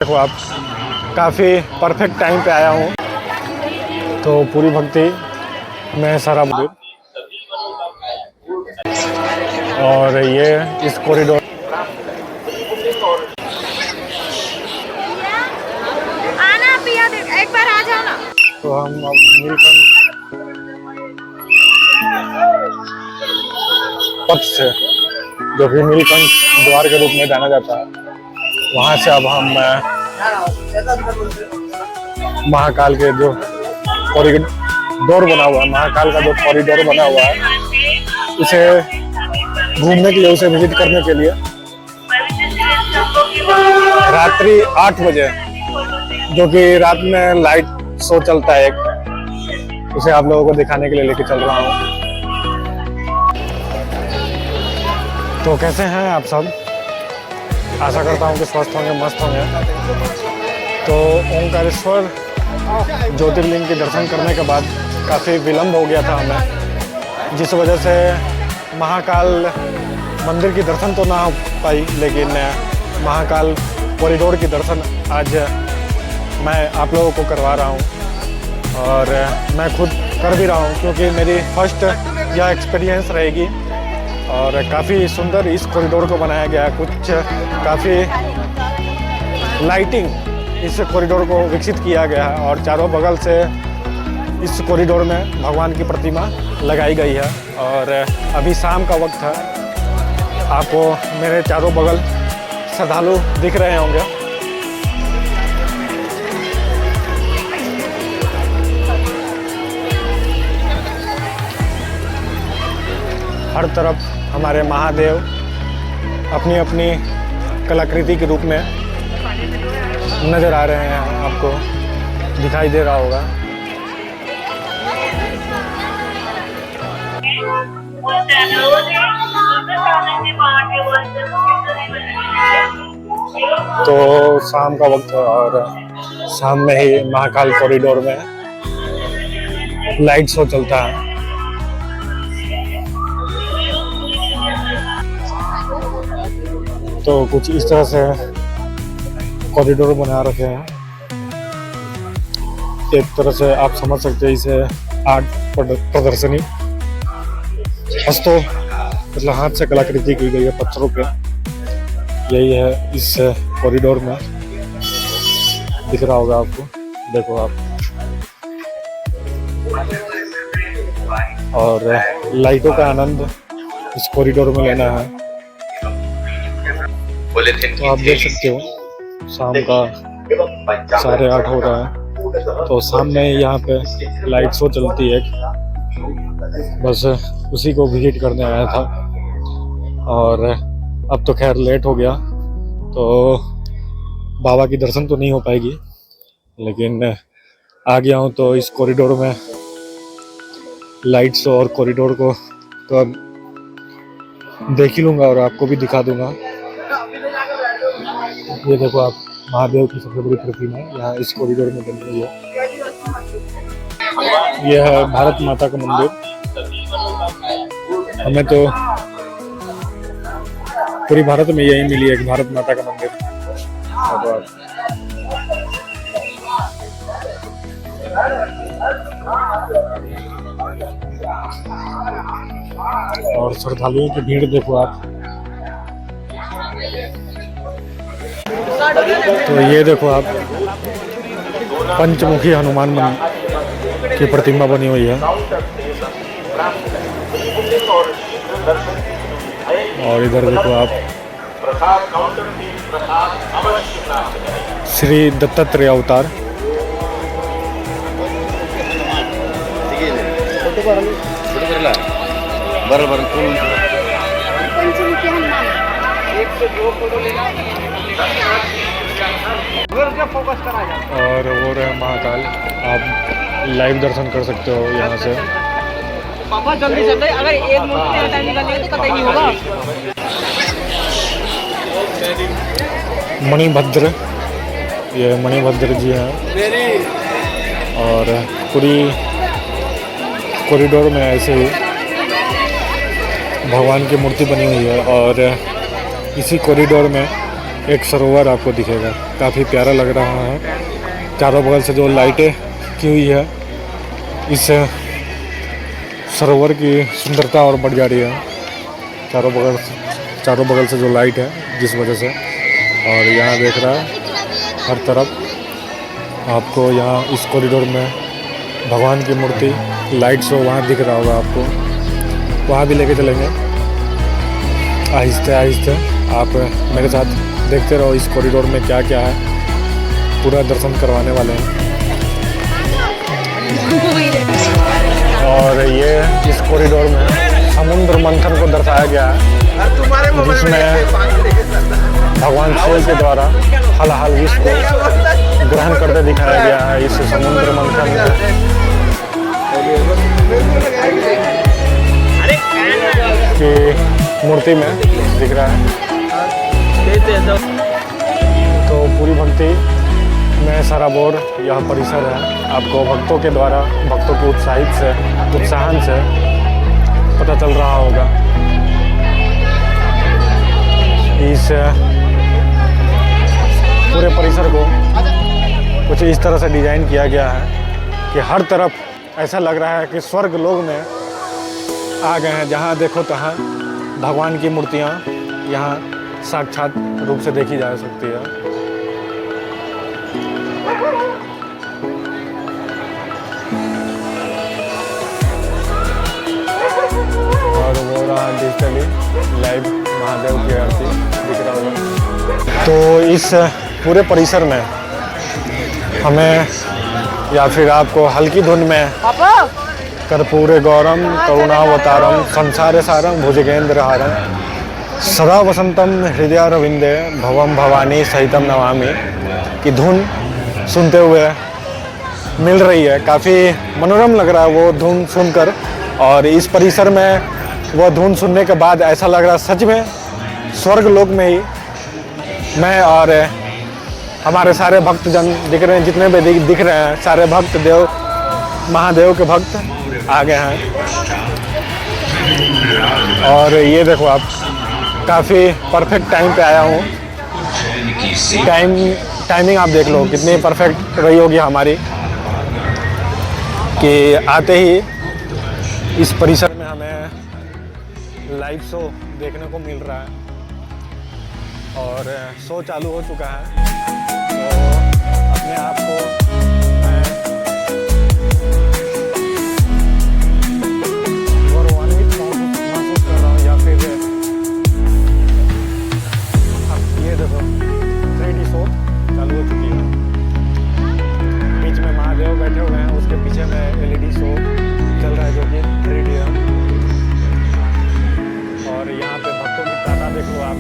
देखो आप काफ़ी परफेक्ट टाइम पे आया हूँ, तो पूरी भक्ति में सारा मंदिर और ये इस कॉरिडोर आना पिया एक बार आ जाना। तो हम अब नीलकंठ पथ से, जो कि नीलकंठ द्वार के रूप में जाना जाता है, वहाँ से अब हम महाकाल के जो कॉरिडोर बना हुआ है, महाकाल का जो कॉरिडोर बना हुआ है, उसे घूमने के लिए, उसे विजिट करने के लिए रात्रि 8 बजे, जो कि रात में लाइट शो चलता है एक, उसे आप लोगों को दिखाने के लिए लेके चल रहा हूँ। तो कैसे हैं आप सब? आशा करता हूँ कि स्वस्थ होंगे, मस्त होंगे। तो ओंकारेश्वर ज्योतिर्लिंग के दर्शन करने के बाद काफ़ी विलम्ब हो गया था हमें, जिस वजह से महाकाल मंदिर की दर्शन तो ना हो पाई, लेकिन महाकाल कॉरिडोर की दर्शन आज मैं आप लोगों को करवा रहा हूँ और मैं खुद कर भी रहा हूँ, क्योंकि मेरी फर्स्ट यह एक्सपीरियंस रहेगी। और काफ़ी सुंदर इस कॉरिडोर को बनाया गया है, कुछ काफ़ी लाइटिंग इस कॉरिडोर को विकसित किया गया है और चारों बगल से इस कॉरिडोर में भगवान की प्रतिमा लगाई गई है। और अभी शाम का वक्त है, आपको मेरे चारों बगल श्रद्धालु दिख रहे होंगे। हर तरफ हमारे महादेव अपनी अपनी कलाकृति के रूप में नज़र आ रहे हैं, आपको दिखाई दे रहा होगा। तो शाम का वक्त है और शाम में ही महाकाल कॉरिडोर में लाइट शो चलता है। तो कुछ इस तरह से कॉरिडोर बना रखे हैं। एक तरह से आप समझ सकते हैं इसे आर्ट प्रदर्शनी, हस्तों मतलब हाथ से कलाकृति की गई है पत्थरों पे, यही है इस कॉरिडोर में। दिख रहा होगा आपको, देखो आप। और लाइटों का आनंद इस कॉरिडोर में लेना है। तो आप देख सकते हो शाम का 8:30 हो रहा है, तो सामने यहाँ पे लाइट शो चलती है, बस उसी को विजिट करने आया था। और अब तो खैर लेट हो गया, तो बाबा की दर्शन तो नहीं हो पाएगी, लेकिन आ गया हूँ तो इस कॉरिडोर में लाइट शो और कॉरिडोर को तो अब देख ही लूँगा और आपको भी दिखा दूँगा। ये देखो आप, महादेव की सबसे बड़ी प्रतिमा यहाँ इस कॉरिडोर में बनी हुई है। यह है भारत माता का मंदिर। हमें तो पूरी भारत में यही मिली है, एक भारत माता का मंदिर। और श्रद्धालुओं की भीड़ देखो आप। तो ये देखो आप, पंचमुखी हनुमान की प्रतिमा बनी हुई है। और इधर देखो आप, श्री दत्तात्रेय अवतार। और वो रहे महाकाल, आप लाइव दर्शन कर सकते हो यहाँ से। पापा जल्दी चल रहे, अगर एक मूर्ति टाइम निकालेंगे तो कतई नहीं होगा। मणिभद्र, ये मणिभद्र जी हैं। और पूरी कॉरिडोर में ऐसे ही भगवान की मूर्ति बनी हुई है। और इसी कॉरिडोर में एक सरोवर आपको दिखेगा, काफ़ी प्यारा लग रहा है। चारों बगल से जो लाइटें की हुई है, इस सरोवर की सुंदरता और बढ़ जा रही है। चारों बगल से जो लाइट है जिस वजह से, और यहाँ देख रहा है हर तरफ आपको, यहाँ इस कॉरिडोर में भगवान की मूर्ति लाइट शो वहाँ दिख रहा होगा आपको, वहाँ भी लेके चलेंगे आहिस्ते आहिस्ते। आप मेरे साथ देखते रहो इस कॉरिडोर में क्या क्या है, पूरा दर्शन करवाने वाले हैं। और ये इस कॉरिडोर में समुद्र मंथन को दर्शाया गया है, जिसमें भगवान शिव के द्वारा हलाहल विष को ग्रहण करते दिखाया गया है इस समुद्र मंथन की मूर्ति में दिख रहा है। तो पूरी भक्ति में सराबोर यह परिसर है। आपको भक्तों के द्वारा, भक्तों के उत्साहन से पता चल रहा होगा। इस पूरे परिसर को कुछ इस तरह से डिज़ाइन किया गया है कि हर तरफ ऐसा लग रहा है कि स्वर्ग लोक में आ गए हैं। जहाँ देखो तहाँ भगवान की मूर्तियाँ यहाँ साक्षात रूप से देखी जा सकती है। और वो रहा डिजिटली लाइव महादेव की आरती दिख रहा होगा। तो इस पूरे परिसर में हमें, या फिर आपको हल्की धुन में कर्पूरे गौरम करुणावतारम संसारे सारम भुजगेंद्र हारम सदा वसंतम हृदयारविंदे भवम भवानी सहितम नमामि की धुन सुनते हुए मिल रही है। काफ़ी मनोरम लग रहा है वो धुन सुनकर। और इस परिसर में वो धुन सुनने के बाद ऐसा लग रहा है सच में स्वर्ग लोक में ही मैं और हमारे सारे भक्तजन दिख रहे हैं, जितने भी दिख रहे हैं सारे भक्त देव महादेव के भक्त आ गए हैं। और ये देखो आप, काफ़ी परफेक्ट टाइम पे आया हूँ। टाइमिंग आप देख लो कितनी परफेक्ट रही होगी हमारी, कि आते ही इस परिसर में हमें लाइव शो देखने को मिल रहा है। और शो चालू हो चुका है, तो अपने आप को मैं गौरवान्वित महसूस कर रहा हूँ। या फिर ये देखो 3D शो चालू हो चुकी है। बीच में महादेव बैठे हुए हैं, उसके पीछे में LED शो चल रहा है जो कि 3D है। और यहाँ पे भक्तों की तादाद देख लो आप।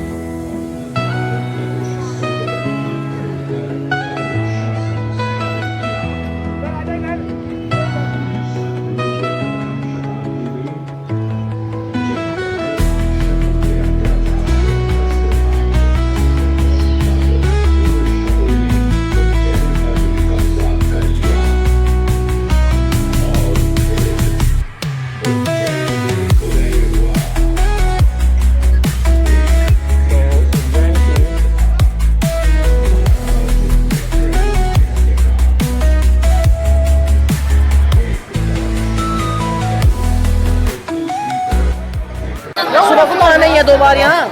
दो बार यहाँ।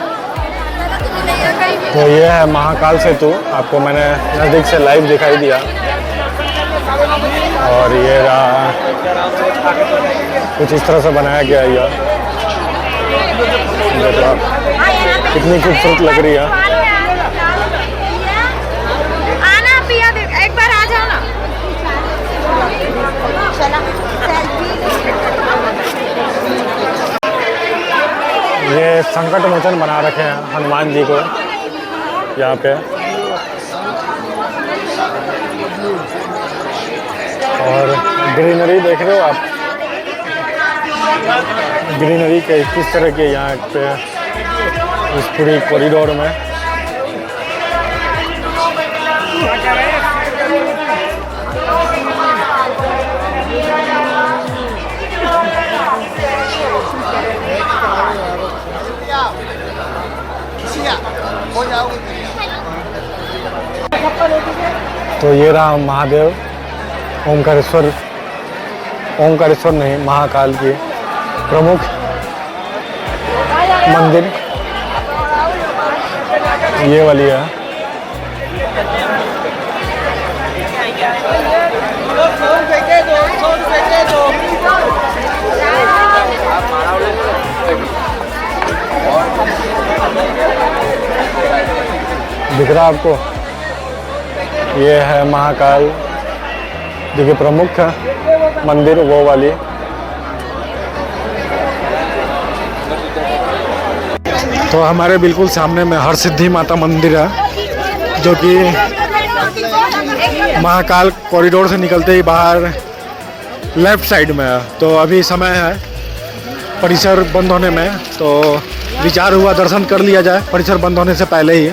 तो ये है महाकाल सेतु, आपको मैंने नज़दीक से लाइव दिखाई दिया। और ये रहा, कुछ इस तरह से बनाया गया है। यह कितनी खूबसूरत लग रही है। आना पिया एक बार आ जाओ ना। ये संकट मोचन बना रखे हैं हनुमान जी को यहाँ पे। और ग्रीनरी देख रहे हो आप, ग्रीनरी के किस तरह के यहाँ पे इस पूरी कॉरिडोर में। तो ये रहा महादेव ओंकारेश्वर नहीं, महाकाल की प्रमुख मंदिर ये वाली है। दिख रहा आपको, ये है महाकाल देखिए प्रमुख मंदिर वो वाली। तो हमारे बिल्कुल सामने में हरसिद्धि माता मंदिर है, जो कि महाकाल कॉरिडोर से निकलते ही बाहर लेफ्ट साइड में है। तो अभी समय है परिसर बंद होने में, तो विचार हुआ दर्शन कर लिया जाए परिसर बंद होने से पहले ही,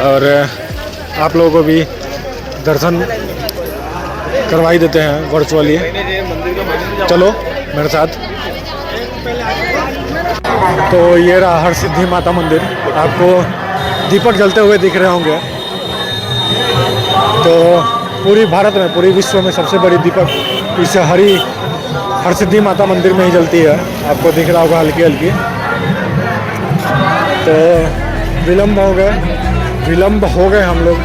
और आप लोगों को भी दर्शन करवा ही देते हैं वर्चुअली। चलो मेरे साथ। तो ये रहा हरसिद्धि माता मंदिर, आपको दीपक जलते हुए दिख रहे होंगे। तो पूरी भारत में, पूरी विश्व में सबसे बड़ी दीपक इस हरसिद्धि माता मंदिर में ही जलती है। आपको दिख रहा होगा हल्की हल्की। तो विलम्ब हो गए हम लोग,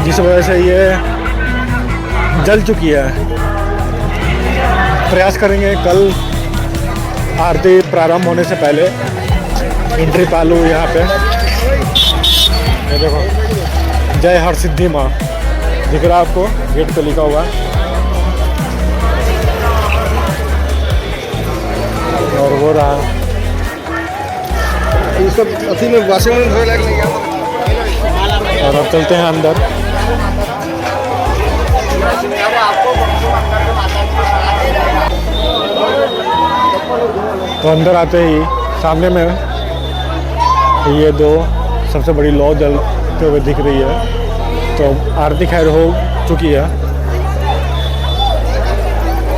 जिस वजह से ये जल चुकी है। प्रयास करेंगे कल आरती प्रारंभ होने से पहले एंट्री पालू यहाँ पे। ये देखो जय हरसिद्धि माँ दिख रहा है आपको, गेट पे लिखा हुआ। और वो रहा और अब चलते हैं अंदर। तो अंदर आते ही सामने में ये दो सबसे बड़ी लौ जलते हुए दिख रही है। तो आरती खैर हो चुकी है,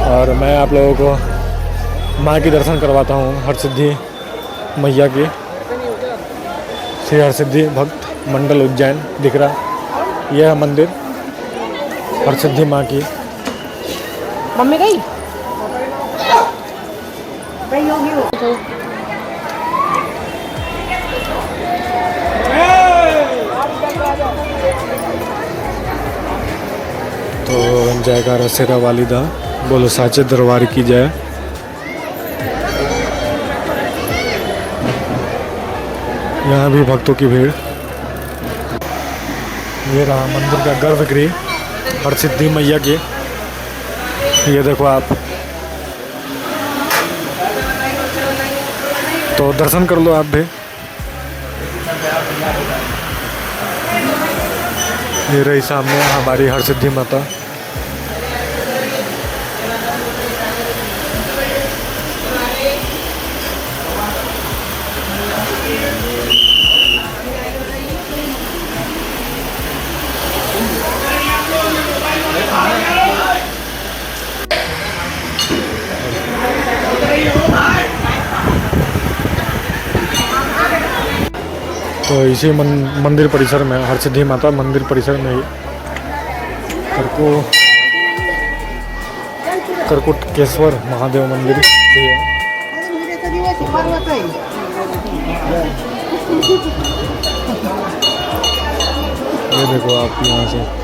और मैं आप लोगों को माँ की दर्शन करवाता हूँ, हरसिद्धि मैया की। श्री हरसिद्धि भक्त मंडल उज्जैन दिख रहा, यह है मंदिर हरसिद्धि माँ की। मम्मी गई तो जयकारा शेरा वालिदा बोलो साचे दरबार की जय। यहाँ भी भक्तों की भीड़। ये रहा मंदिर का गर्भगृह हरसिद्धि मैया की। ये देखो आप, तो दर्शन कर लो आप भी। ये रही सामने हमारी हरसिद्धि माता। तो इसी मंदिर परिसर में, हरसिद्धि माता मंदिर परिसर में ही करकुटकेश्वर महादेव मंदिर भी है। ये देखो आप यहाँ से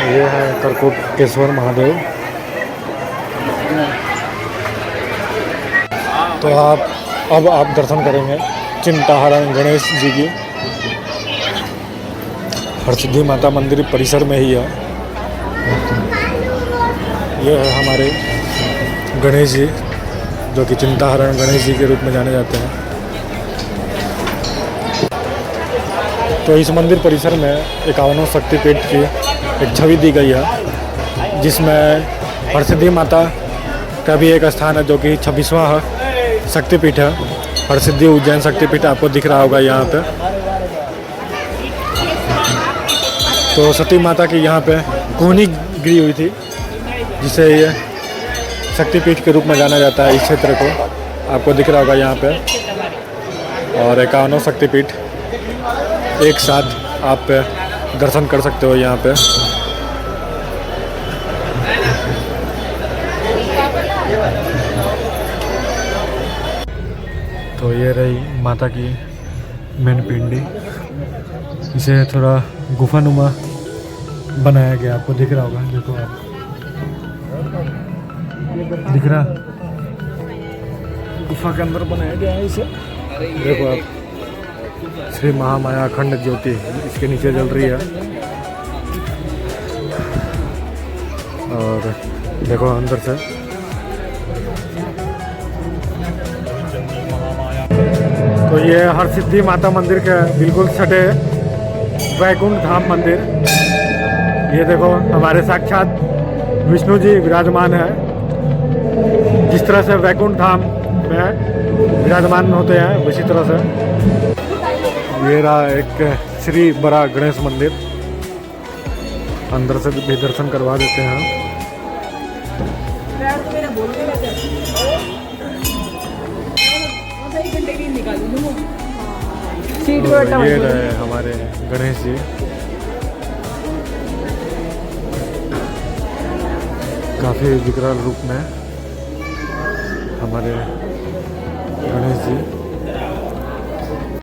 ये है करकुटकेश्वर महादेव। तो अब आप दर्शन करेंगे चिंताहरण गणेश जी की। हरसिद्धि माता मंदिर परिसर में ही है। ये है हमारे गणेश जी, जो कि चिंताहरण गणेश जी के रूप में जाने जाते हैं। तो इस मंदिर परिसर में 51 शक्तिपीठ की एक छवि दी गई है, जिसमें हरसिद्धि माता का भी एक स्थान है, जो कि 26वां शक्तिपीठ है। हरसिद्धि उज्जैन शक्तिपीठ आपको दिख रहा होगा यहाँ पे। तो सती माता की यहाँ पे कोहनी गिरी हुई थी, जिसे ये शक्तिपीठ के रूप में जाना जाता है इस क्षेत्र को। आपको दिख रहा होगा यहाँ पे। और 51 शक्तिपीठ एक साथ आप दर्शन कर सकते हो यहाँ पे। तो ये रही माता की मेन पिंडी। इसे थोड़ा गुफानुमा बनाया गया, आपको दिख रहा होगा। देखो आप, दिख रहा, गुफा के अंदर बनाया गया है इसे। देखो आप, श्री महामाया अखंड ज्योति इसके नीचे जल रही है। और देखो अंदर से, तो ये हरसिद्धि माता मंदिर के बिल्कुल सटे वैकुंठ धाम मंदिर। ये देखो हमारे साक्षात विष्णु जी विराजमान है। जिस तरह से वैकुंठ धाम में विराजमान होते हैं, उसी तरह से ये रहा एक श्री बड़ा गणेश मंदिर। अंदर से भी दर्शन करवा देते हैं। तो ये रहे हमारे गणेश जी। काफ़ी विकराल रूप में हमारे गणेश जी।